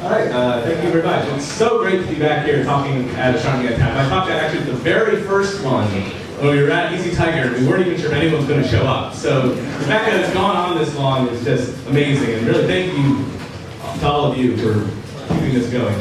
All right, thank you very much. It's so great to be back here talking at Astronomy at Tap. I talked actually at the very first one when we were at Easy Tiger. We weren't even sure if anyone was going to show up. So the fact that it's gone on this long is just amazing. And really thank you to all of you for keeping this going.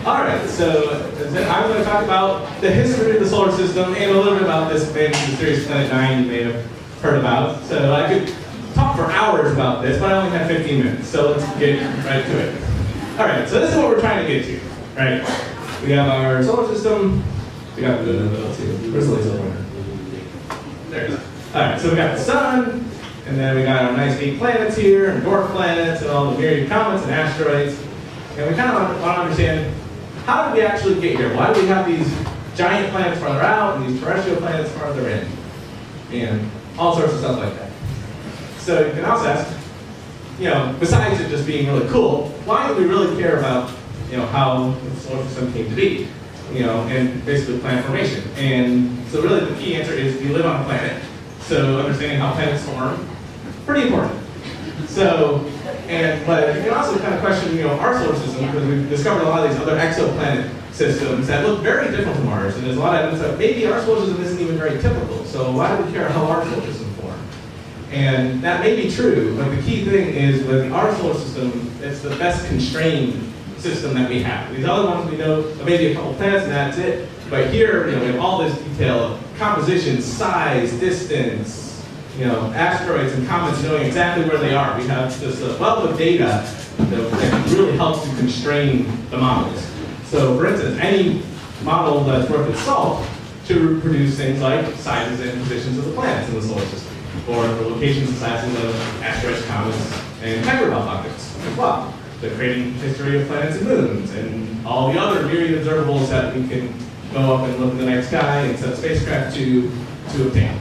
All right, so I'm going to talk about the history of the solar system and a little bit about this famous mysterious planet 9 you may have heard about. So I could talk for hours about this, but I only have 15 minutes, so let's get right to it. All right, so this is what we're trying to get to, right? We have our solar system. We got the where's the laser pointer? There it is. All right, so we got the sun, and then we got our nice 8 planets here, and dwarf planets, and all the myriad comets and asteroids. And we kind of want to understand, how did we actually get here? Why do we have these giant planets farther out and these terrestrial planets farther in? And all sorts of stuff like that. So you can also ask, besides it just being really cool, why do we really care about, how the solar system came to be, and basically planet formation? And so really the key answer is we live on a planet, so understanding how planets form, pretty important. So, but you can also kind of question, our solar system, because we've discovered a lot of these other exoplanet systems that look very different from ours, and there's a lot of evidence that maybe our solar system isn't even very typical. So why do we care how our solar system forms? And that may be true, but the key thing is with our solar system, it's the best constrained system that we have. These other ones we know, maybe a couple planets and that's it. But here, we have all this detail of composition, size, distance, asteroids and comets knowing exactly where they are. We have this wealth of data that really helps to constrain the models. So for instance, any model that's worth its salt should produce things like sizes and positions of the planets in the solar system, or the locations and sizes of asteroids, comets, and Kuiper belt objects as well. The creating history of planets and moons, and all the other myriad observables that we can go up and look in the night sky and send spacecraft to obtain.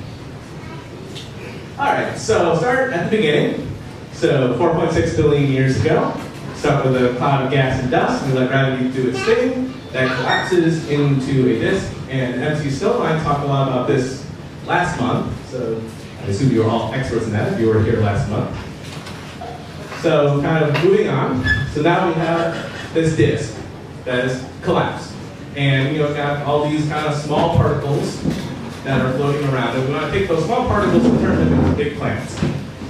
All right, so start at the beginning. So 4.6 billion years ago, start with a cloud of gas and dust, and we let gravity do its thing. That collapses into a disk, and MC Stillline talked a lot about this last month. So I assume you were all experts in that if you were here last month. So kind of moving on. So now we have this disk that is collapsed. And we've got all these kind of small particles that are floating around. And we want to take those small particles and turn them into big planets.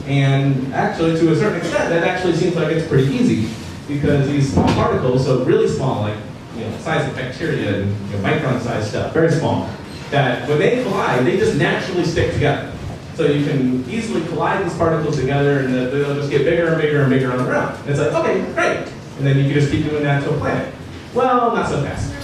And actually, to a certain extent, that actually seems like it's pretty easy. Because these small particles, so really small, like size of bacteria and micron-sized stuff, very small, that when they collide, they just naturally stick together. So you can easily collide these particles together, and they'll just get bigger and bigger and bigger on their own. And it's like, okay, great. And then you can just keep doing that to a planet. Well, not so fast.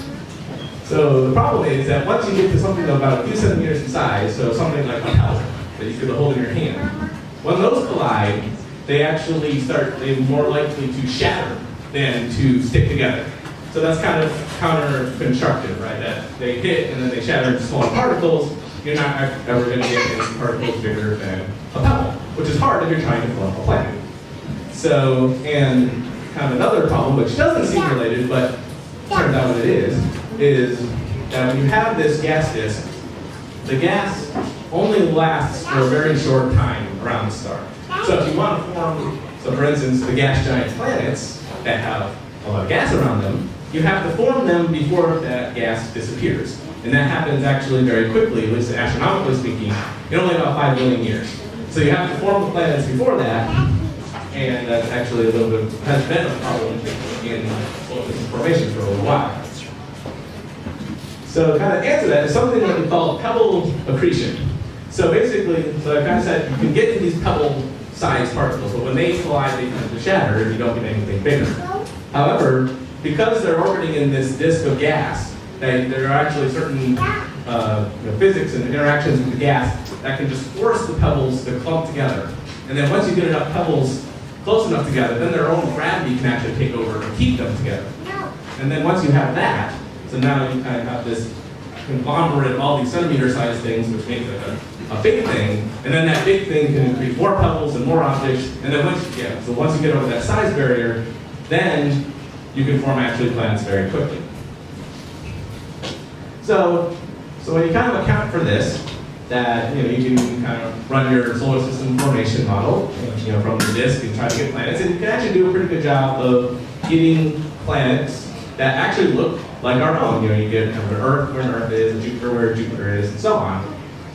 So the problem is that once you get to something about a few centimeters in size, so something like a pebble that you could hold in your hand, when those collide, they're more likely to shatter than to stick together. So that's kind of counter-constructive, right? That they hit and then they shatter into smaller particles. You're not ever going to get any particles bigger than a pebble, which is hard if you're trying to form a planet. So, and kind of another problem, which doesn't seem related, but turns out what it is that when you have this gas disk, the gas only lasts for a very short time around the star. So if you want to form, for instance, the gas giant planets that have a lot of gas around them, you have to form them before that gas disappears. And that happens actually very quickly, at least astronomically speaking, in only about 5 billion years. So you have to form the planets before that, and that's actually a little bit, has been a problem in formation for a little while. So to kind of answer that is something that we call Pebble accretion. So basically, so I kind of said, you can get to these pebble-sized particles, but when they collide, they tend to shatter, and you don't get anything bigger. However, because they're orbiting in this disk of gas, there are actually certain physics and interactions with the gas that can just force the pebbles to clump together. And then once you get enough pebbles close enough together, then their own gravity can actually take over and keep them together. And then once you have that, so now you kind of have this conglomerate of all these centimeter-sized things, which makes it a big thing. And then that big thing can increase more pebbles and more objects. And then once you get over that size barrier, then you can form actually planets very quickly. So when you kind of account for this, that you can kind of run your solar system formation model from the disk and try to get planets. And you can actually do a pretty good job of getting planets that actually look like our own. You get kind of an Earth where an Earth is, a Jupiter where a Jupiter is, and so on.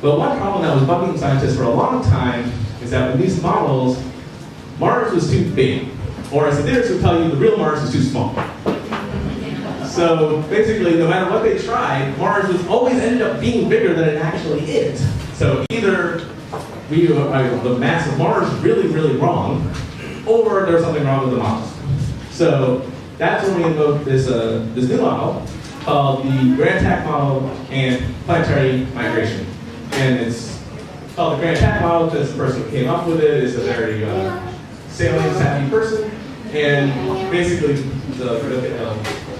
But one problem that was bugging scientists for a long time is that with these models, Mars was too big. Or as the theorists would tell you, the real Mars is too small. So basically, no matter what they tried, Mars was always ended up being bigger than it actually is. So either the mass of Mars is really, really wrong, or there's something wrong with the models. So that's when we invoked this new model called the Grand Tack model and Planetary Migration. And it's called the Grand Tack model because the person who came up with it is a very sailing savvy person. And basically,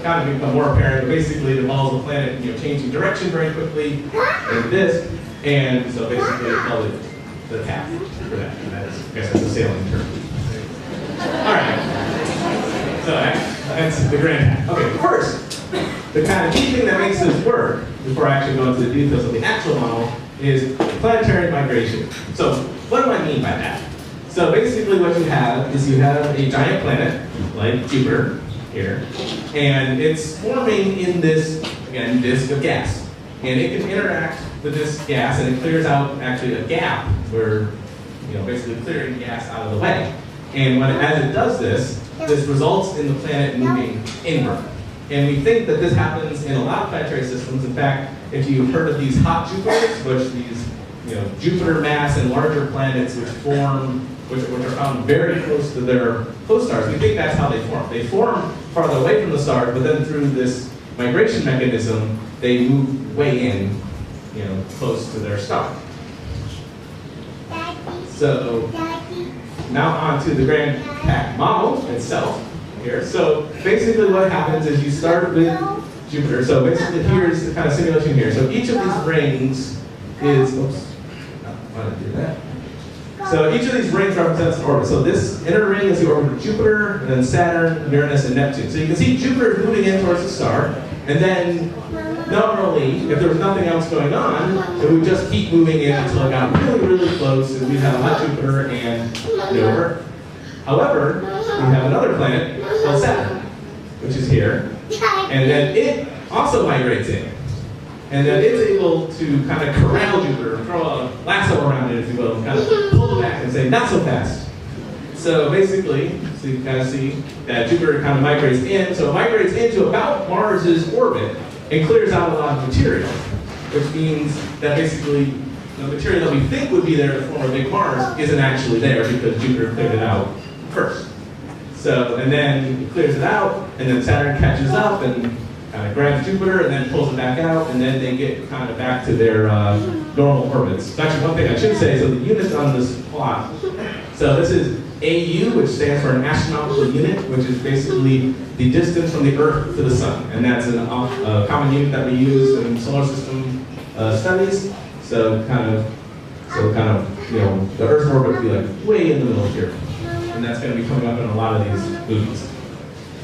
kind of become more apparent. Basically, it involves the planet changing direction very quickly in this, and so basically they call it the Tap for that. And I guess that's a sailing term. All right. So that's the Grand Tack. Okay, first, the kind of key thing that makes this work, before I actually go into the details of the actual model, is planetary migration. So what do I mean by that? So basically what you have is you have a giant planet, like Jupiter, here, and it's forming in this, again, disk of gas. And it can interact with this gas, and it clears out actually a gap where, basically clearing gas out of the way. And as it does this results in the planet moving inward. And we think that this happens in a lot of planetary systems. In fact, if you've heard of these hot Jupiters, which these, Jupiter mass and larger planets which are found very close to their host stars, we think that's how they form. They form farther away from the stars, but then through this migration mechanism, they move way in, close to their star. So now on to the Grand Tack model itself here. So basically what happens is you start with Jupiter. So basically here's the kind of simulation here. So each of these rings is, why did I do that? So each of these rings represents an orbit. So this inner ring is the orbit of Jupiter, and then Saturn, Uranus, and Neptune. So you can see Jupiter is moving in towards the star, and then normally, if there was nothing else going on, it would just keep moving in until it got really, really close, and we'd have a hot Jupiter and no Earth. However, we have another planet called Saturn, which is here, and then it also migrates in. And then it's able to kind of corral Jupiter, throw a lasso around it, if you will, and kind of pull it back and say, not so fast. So basically, so you can kind of see that Jupiter kind of migrates in. So it migrates into about Mars's orbit and clears out a lot of material, which means that basically the material that we think would be there to form a big Mars isn't actually there because Jupiter cleared it out first. So, and then it clears it out, and then Saturn catches up and kind of grabs Jupiter and then pulls it back out, and then they get kind of back to their normal orbits. So actually, one thing I should say, so the units on this plot, so this is AU, which stands for an astronomical unit, which is basically the distance from the Earth to the Sun, and that's a common unit that we use in solar system studies. So kind of, the Earth's orbit would be like way in the middle here, and that's going to be coming up in a lot of these movies.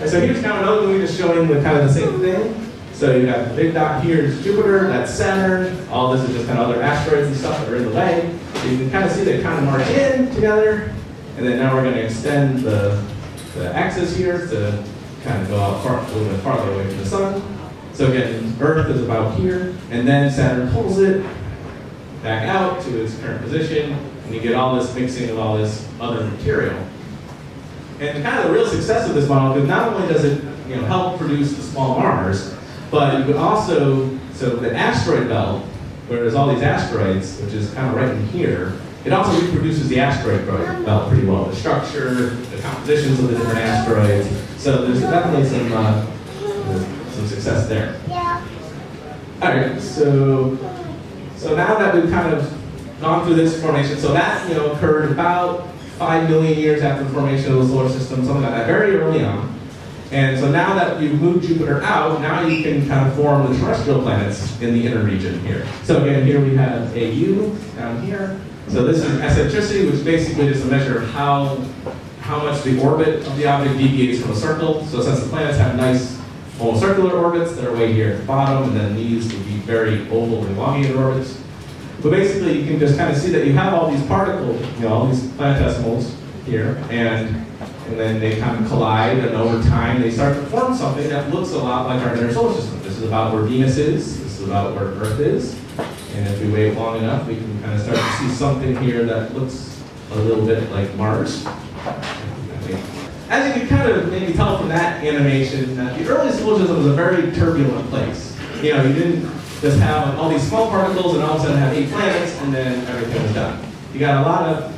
And so here's kind of another movie just showing the kind of the same thing. So you got the big dot here is Jupiter, that's Saturn. All this is just kind of other asteroids and stuff that are in the way. So you can kind of see they kind of march in together. And then now we're going to extend the axis here to kind of go out a little bit farther away from the sun. So again, Earth is about here, and then Saturn pulls it back out to its current position, and you get all this mixing of all this other material. And kind of the real success of this model, because not only does it help produce the small Mars, but you could also, so the asteroid belt, where there's all these asteroids, which is kind of right in here, it also reproduces the asteroid belt pretty well. The structure, the compositions of the different asteroids. So there's definitely some success there. All right, so now that we've kind of gone through this formation, so that occurred about 5 million years after the formation of the solar system, something like that, very early on. And so now that you've moved Jupiter out, now you can kind of form the terrestrial planets in the inner region here. So again, here we have AU down here. So this is eccentricity, which basically is a measure of how much the orbit of the object deviates from a circle. So since the planets have nice almost circular orbits, they're way here at the bottom, and then these would be very oval, elongated orbits. But basically, you can just kind of see that you have all these particles, all these planetesimals here, and then they kind of collide, and over time they start to form something that looks a lot like our inner solar system. This is about where Venus is, this is about where Earth is, and if we wait long enough, we can kind of start to see something here that looks a little bit like Mars. As you can kind of maybe tell from that animation, that the early solar system was a very turbulent place. You didn't just have all these small particles and all of a sudden have 8 planets and then everything was done. You got a lot of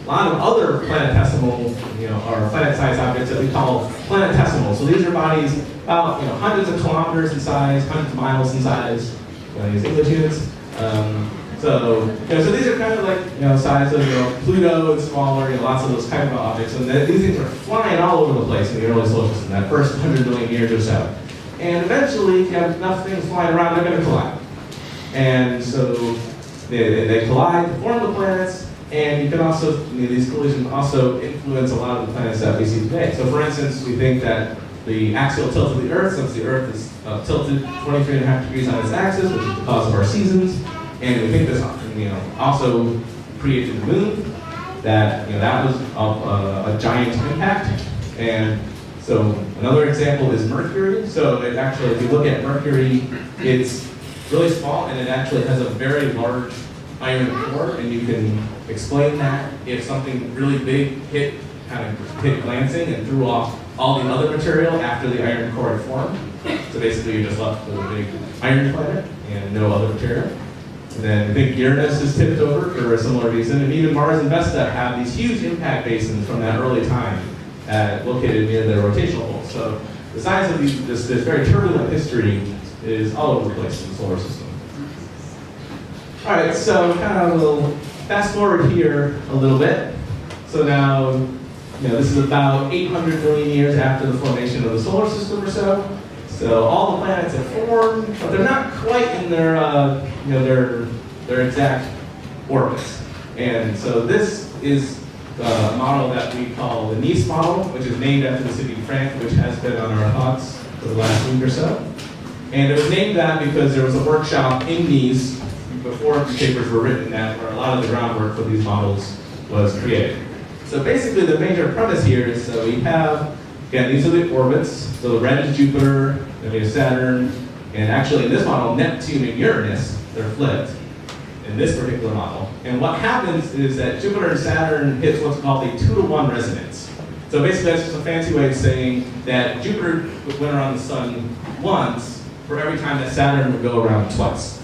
other planetesimal, or planet-sized objects that we call planetesimal. So these are bodies about hundreds of kilometers in size, hundreds of miles in size. Use English units. So these are kind of like size of Pluto and smaller, lots of those kind of objects, and these things are flying all over the place in the early solar system, that first 100 million years or so. And eventually, if you have enough things flying around, they're going to collide. And so they collide to form the planets, and you can also, these collisions also influence a lot of the planets that we see today. So for instance, we think that the axial tilt of the Earth, since the Earth is tilted 23.5 degrees on its axis, which is the cause of our seasons, and we think this also created the moon, that that was a giant impact. And so another example is Mercury. So it actually, if you look at Mercury, it's really small and it actually has a very large iron core, and you can explain that if something really big hit glancing and threw off all the other material after the iron core had formed. So basically you're just left with a big iron planet and no other material. And then I think Uranus is tipped over for a similar reason, and even Mars and Vesta have these huge impact basins from that early time located near their rotational poles. So the size of this very turbulent history is all over the place in the solar system. All right, so kind of we'll fast forward here a little bit. So now, this is about 800 million years after the formation of the solar system or so. So all the planets have formed, but they're not quite in their exact orbits. And so this is a model that we call the Nice model, which is named after the city of France, which has been on our thoughts for the last week or so. And it was named that because there was a workshop in Nice before the papers were written where a lot of the groundwork for these models was created. So basically the major premise here is we have, again, these are the orbits. So the red is Jupiter, then we have Saturn, and actually in this model, Neptune and Uranus, they're flipped in this particular model. And what happens is that Jupiter and Saturn hits what's called a 2-to-1 resonance. So basically that's just a fancy way of saying that Jupiter went around the sun once for every time that Saturn would go around twice.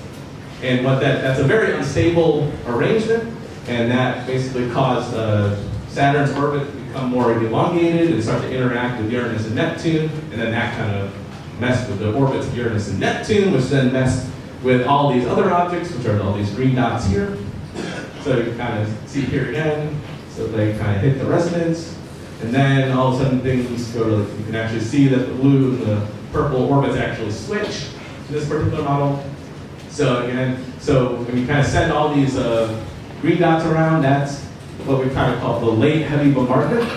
And that's a very unstable arrangement, and that basically caused Saturn's orbit to become more elongated and start to interact with Uranus and Neptune, and then that kind of messed with the orbits of Uranus and Neptune, which then messed with all these other objects, which are all these green dots here. So you kind of see here again, so they kind of hit the resonance, and then all of a sudden things go to, you can actually see that the blue and the purple orbits actually switch in this particular model. So again, when you kind of send all these green dots around, that's what we kind of call the late heavy bombardment.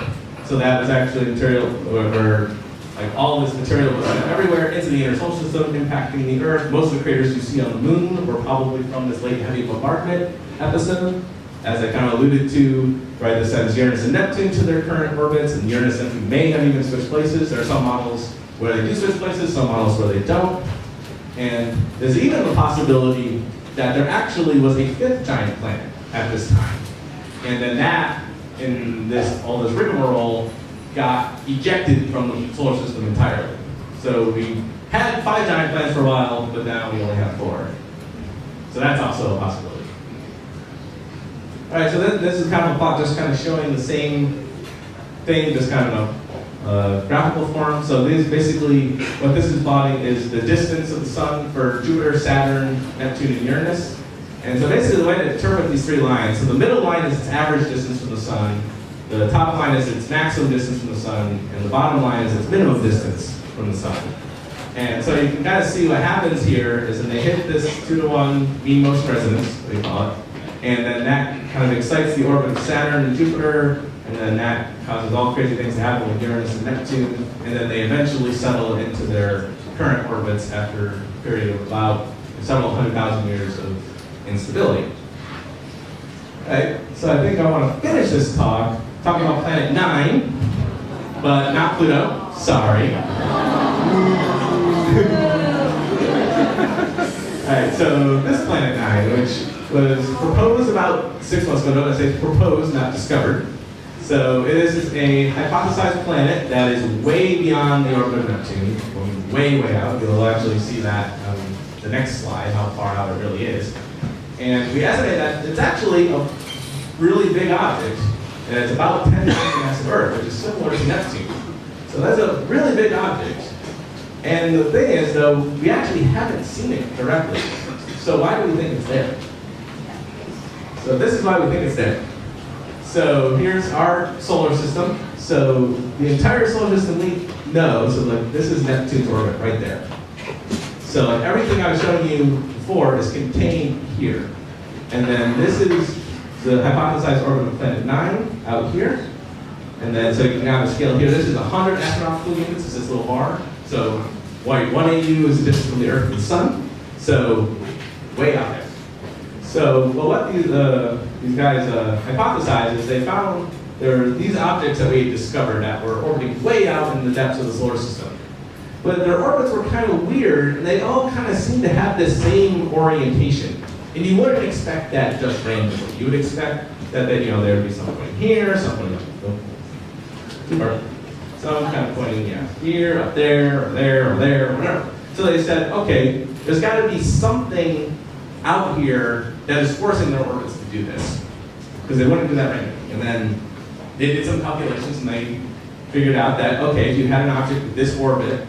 So that was actually material where like all this material was everywhere into the inner solar system, impacting the Earth. Most of the craters you see on the moon were probably from this late heavy bombardment episode. As I kind of alluded to, right, this sends Uranus and Neptune to their current orbits, and Uranus and Neptune may have even switched places. There are some models where they do switch places, some models where they don't. And there's even the possibility that there actually was a 5th giant planet at this time. And then that, in all this rigmarole, got ejected from the solar system entirely. So we had 5 giant planets for a while, but now we only have 4. So that's also a possibility. All right, so this is kind of a plot just kind of showing the same thing, just kind of a graphical form. So this basically, what this is plotting is the distance of the sun for Jupiter, Saturn, Neptune, and Uranus. And so basically the way to interpret these 3 lines, so the middle line is its average distance from the sun, the top line is its maximum distance from the sun, and the bottom line is its minimum distance from the sun. And so you can kind of see what happens here is when they hit this 2-to-1 mean motion resonance, what we call it, and then that kind of excites the orbit of Saturn and Jupiter, and then that causes all crazy things to happen with Uranus and Neptune, and then they eventually settle into their current orbits after a period of about several 100,000 years of instability. Right? So I think I want to finish this talk talking about planet 9, but not Pluto. Sorry. Alright, so this planet 9, which was proposed about 6 months ago, notice it's proposed, not discovered. So this is a hypothesized planet that is way beyond the orbit of Neptune, going way, way out. You'll actually see that on the next slide, how far out it really is. And we estimate that it's actually a really big object, and it's about 10 times the mass of Earth, which is similar to Neptune. So that's a really big object. And the thing is, though, we actually haven't seen it directly. So why do we think it's there? So this is why we think it's there. So here's our solar system. So the entire solar system we know, so like this is Neptune's orbit right there. So like everything I was showing you before is contained here. And then this is the hypothesized orbit of planet 9 out here. And then, so you can have a scale here. This is 100 astronomical units, this is this little bar. So 1 AU is the distance from the Earth to the Sun. So way out there. So well, what these guys hypothesized is they found there are these objects that we discovered that were orbiting way out in the depths of the solar system. But their orbits were kind of weird, and they all kind of seem to have the same orientation. And you wouldn't expect that just randomly. You would expect that there would be some pointing here, some pointing or some kind of pointing here, up there, or there, or there, or whatever. So they said, okay, there's got to be something out here that is forcing their orbits to do this, because they wouldn't do that randomly. And then they did some calculations, and they figured out that, okay, if you had an object with this orbit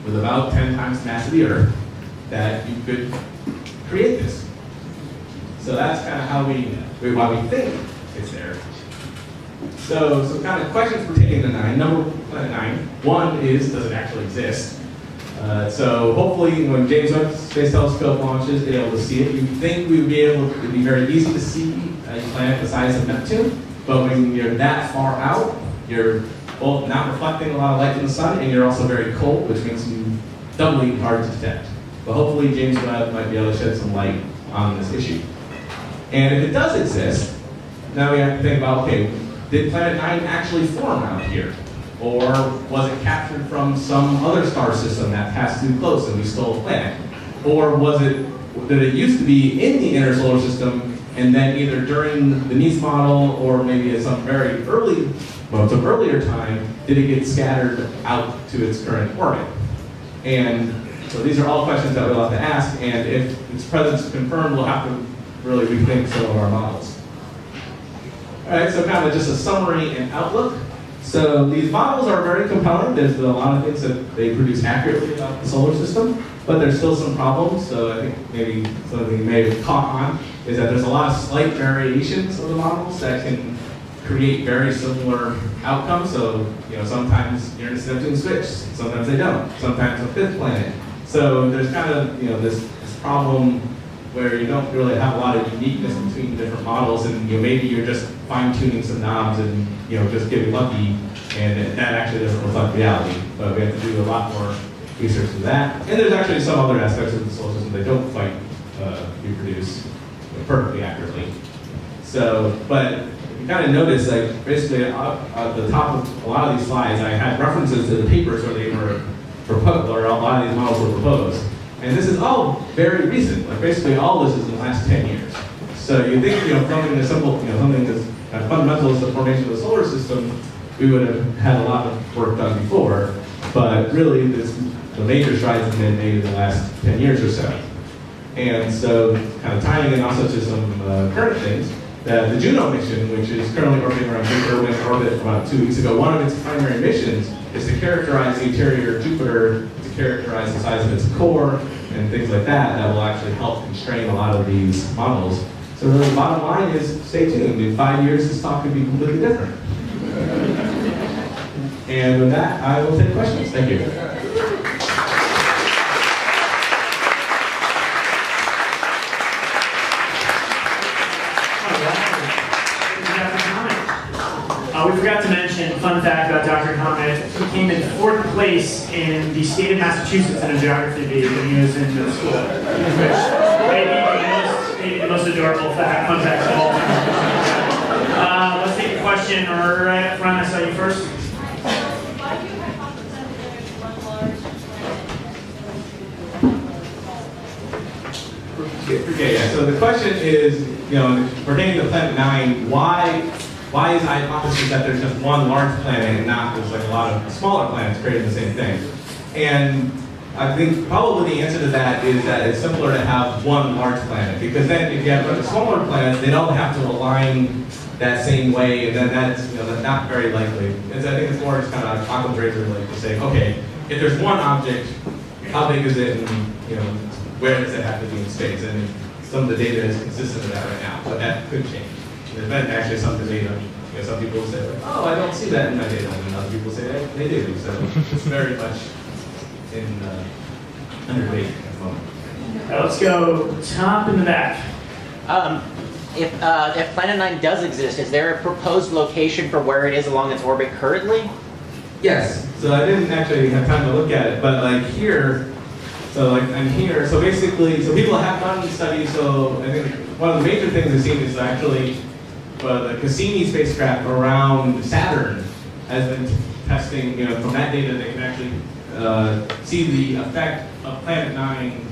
with about 10 times the mass of the Earth, that you could create this. So that's kind of how why we think it's there. So some kind of questions pertaining to planet 9. One is, does it actually exist? So hopefully when James Webb Space Telescope launches, they'll be able to see it. You'd think it would be very easy to see a planet the size of Neptune, but when you're that far out, you're both not reflecting a lot of light from the sun, and you're also very cold, which makes you doubly hard to detect. But hopefully James Webb might be able to shed some light on this issue. And if it does exist, now we have to think about, okay, did Planet 9 actually form out here? Or was it captured from some other star system that passed too close and we stole a planet? Or did it used to be in the inner solar system, and then either during the Nice model or maybe at some very some earlier time, did it get scattered out to its current orbit? And so these are all questions that we'll have to ask, and if its presence is confirmed, we'll have to really rethink some of our models. All right, so kind of just a summary and outlook. So these models are very compelling. There's a lot of things that they produce accurately about the solar system, but there's still some problems. So I think maybe something you may have caught on is that there's a lot of slight variations of the models that can create very similar outcomes. So sometimes Uranus and Neptune switch, sometimes they don't. Sometimes a fifth planet. So there's kind of this problem where you don't really have a lot of uniqueness between different models, and maybe you're just fine-tuning some knobs and just getting lucky, and that actually doesn't reflect reality. But we have to do a lot more research to that. And there's actually some other aspects of the solar system that don't quite reproduce perfectly accurately. So, but you kind of notice, like basically at the top of a lot of these slides, I had references to the papers where they were proposed, or a lot of these models were proposed. And this is all very recent. Like basically all this is in the last 10 years. So you think, something as simple, something as fundamental as the formation of the solar system, we would have had a lot of work done before. But really, the major strides have been made in the last 10 years or so. And so, kind of tying in also to some current things, that the Juno mission, which is currently orbiting around Jupiter, went in orbit about 2 weeks ago. One of its primary missions is to characterize the interior of Jupiter, to characterize the size of its core, and things like that, that will actually help constrain a lot of these models. So really, the bottom line is, stay tuned. In 5 years, this talk could be completely different. And with that, I will take questions. Thank you. We forgot to mention, fun fact about Dr. Comet, he came in 4th place in the state of Massachusetts in a geography bee when he was in middle school, which may be the most adorable fun fact of all time. Okay, yeah. So the question is, pertaining to Planet 9, why is the hypothesis that there's just one large planet and not there's like a lot of smaller planets creating the same thing? And I think probably the answer to that is that it's simpler to have one large planet, because then if you have a bunch of smaller planets, they don't have to align that same way, and then that's not very likely. And so I think it's more just kind of Occam's razor, like to say, okay, if there's one object, how big is it, and where does it have to be in space? And some of the data is consistent with that right now, but that could change. There's been actually some debate on, some people say, like, oh, I don't see that in my data, and other people say they do. So it's very much in underweight at the moment. Let's go top in the back. If Planet 9 does exist, is there a proposed location for where it is along its orbit currently? Yes. So I didn't actually have time to look at it, but like here, so like I'm here. So basically, so people have done studies. So I think one of the major things I've seen is actually the Cassini spacecraft around Saturn has been testing. From that data, they can actually see the effect of Planet 9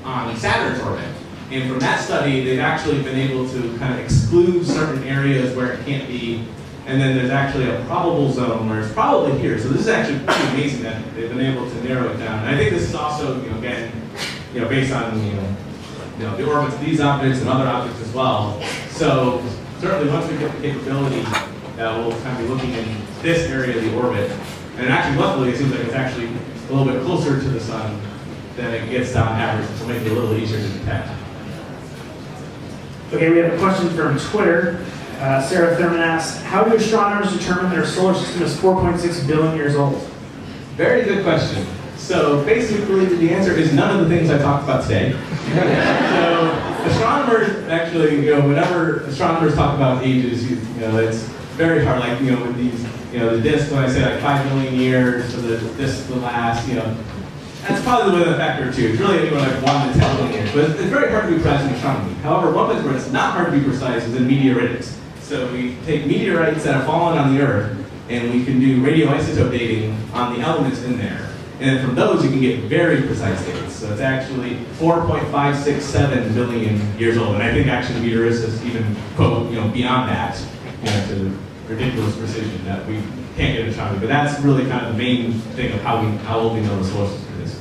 on Saturn's orbit. And from that study, they've actually been able to kind of exclude certain areas where it can't be. And then there's actually a probable zone where it's probably here. So this is actually pretty amazing that they've been able to narrow it down. And I think this is also, again, based on the orbits of these objects and other objects as well. So certainly once we get the capability, we'll kind of be looking in this area of the orbit. And actually, luckily, it seems like it's actually a little bit closer to the sun than it gets on average, so make it a little easier to detect. Okay, we have a question from Twitter. Sarah Thurman asks, how do astronomers determine that our solar system is 4.6 billion years old? Very good question. So basically, the answer is none of the things I talked about today. So astronomers actually, whenever astronomers talk about ages, it's very hard. Like, with these, the disk, when I say like 5 million years for the disk to last, that's probably within a factor of 2. It's really anywhere like 1 to 10 million years. But it's very hard to be precise in astronomy. However, one place where it's not hard to be precise is in meteoritics. So we take meteorites that have fallen on the Earth, and we can do radioisotope dating on the elements in there. And then from those, you can get very precise dates. So it's actually 4.567 billion years old. And I think actually meteoricists even quote, beyond that, to ridiculous precision that we can't get in astronomy. But that's really kind of the main thing of how old we know the solar system is.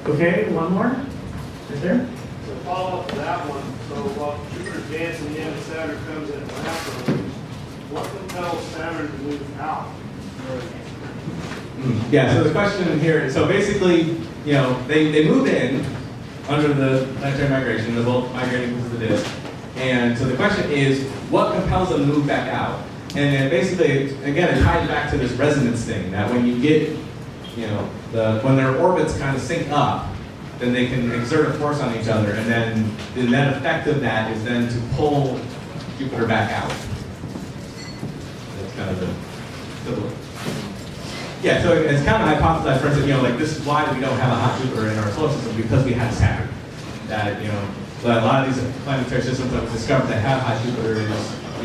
Okay, one more. Right there. To follow up to that one, so while Jupiter's dancing in and Saturn comes in after, what compels Saturn to move out? Yeah, so the question here, so basically, they move in under the planetary migration, they're both migrating because of the disk. And so the question is, what compels them to move back out? And then basically, again, it ties back to this resonance thing, that when you get, when their orbits kind of sync up, then they can exert a force on each other, and then the net effect of that is then to pull Jupiter back out. That's kind of the yeah, so it's kind of hypothesized, for instance, like this is why we don't have a hot Jupiter in our solar system, because we have Saturn. That, a lot of these planetary systems that we discovered that have hot Jupiter is,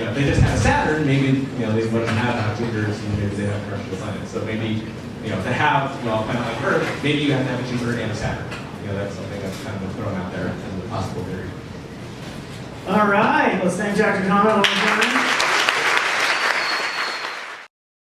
if they just had a Saturn, maybe, they wouldn't have hot Jupiters, and maybe they have terrestrial planets. So maybe, to have, a planet like Earth, maybe you have to have a Jupiter and a Saturn. That's something that's kind of thrown out there as a possible theory. All right, let's thank Dr. Comet.